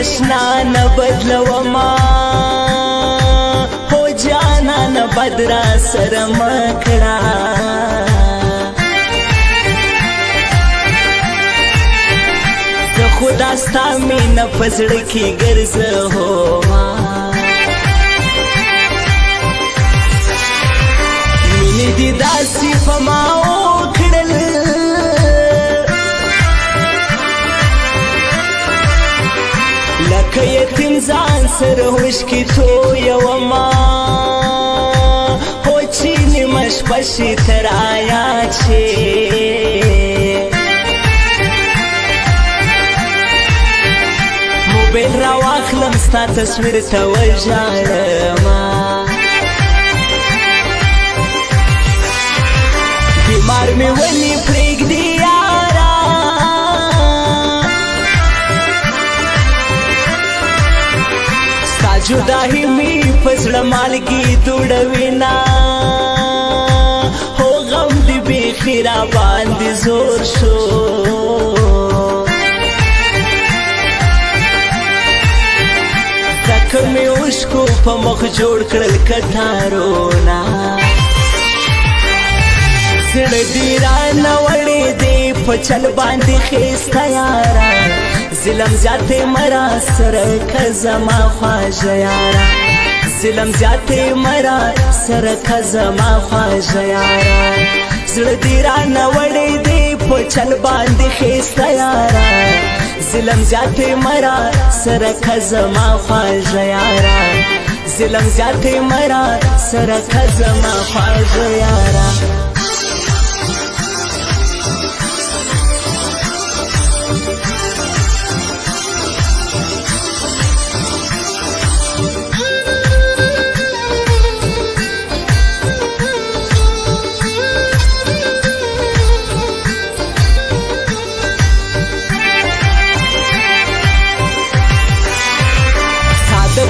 آشنا نه بدلوما هو جانا نه بدرا سره مکړه زه خدا ستا مینه په زړه کې ګرځوما مینې دې داسې په ما وکړل لکه یتیم ځان سره اوښکې تویومه هو چې نیمه شپه شي ته رایاد شي موبایل راواخلم ستا تصویر ته وژاړمه بیمار مې ولې پرېږدي یاره ستا جداهي مې په زړه مالګې دوړوينه هو غم دې بیخي راباندې زور شو ځکه مې اوښکو په مخ جوړ کړل کتارونه زړه دې رانه وړې دې په چل باندې ښایسته یاره ظلم زیاتې مرا سره که زما خواږه یاره ظلم زیاتې مرا سره که زما خواږه یاره زړه دې رانه وړې دې په چل باندې ښایسته یاره ظلم زیاتې مرا سره که زما خواږه یاره ظلم زیاتې مرا سره که زما خواږه یاره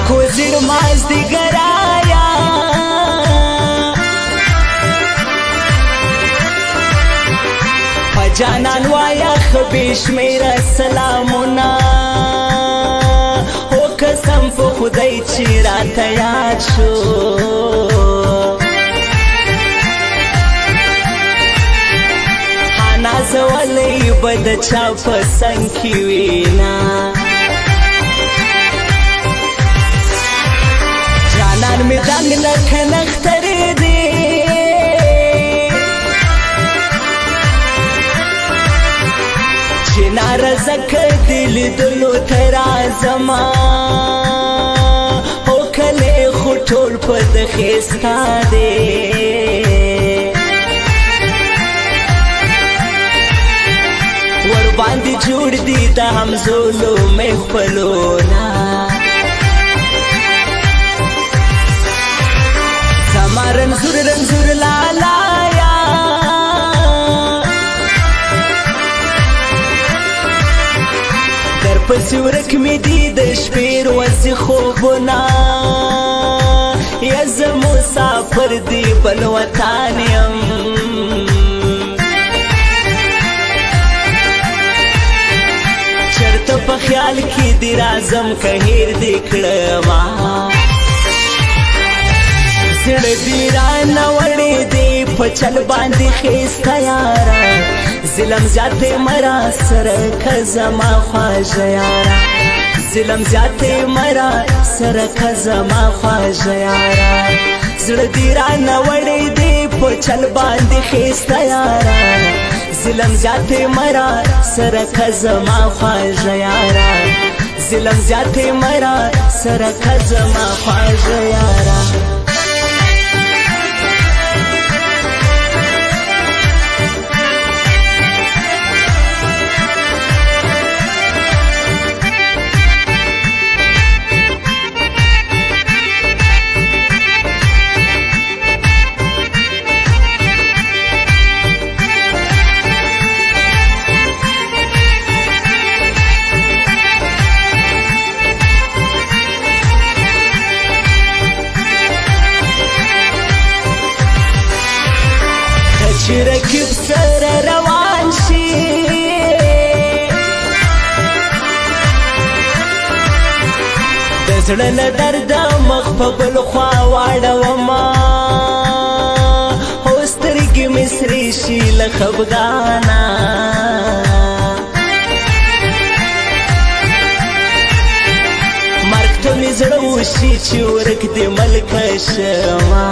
کوزیر مازدیګرایا په جانان وایا خبي شمیره سلامونه هو قسم په خدای چې راته یاد شو حنا زولې بد چا په څنګ کې وینا جانان می دنگ لکه نختری دی چی نارزک دل دلو ترازما او کلی خوٹول پد خیستا دی ور باندې جوړ دی دا هم زولو می خپلونا رنزور لالایا در پسې ورک مې دي د شپې ورځې خوبونه یا زه مسافر دی بل وطن یم چېرته په خیال کې دې راځم که هېر دې کړمه زړه دې رانه وړې دې په چل باندې ښایسته یاره ظلم زیاتې مرا سره که زما خواږه یاره ظلم زیاتې مرا سره که زما خواږه یاره زړه دې رانه وړې دې په چل باندې ښایسته یاره ظلم زیاتې مرا سره که زما خواږه یاره ظلم زیاتې مرا سره که زما خواږه یاره زړه له درده مخ په بل خوا واړومه او سترګې مې سرې شي له خفګانه مرګ ته مې زړه وشي چې ورک دې ملکه شمه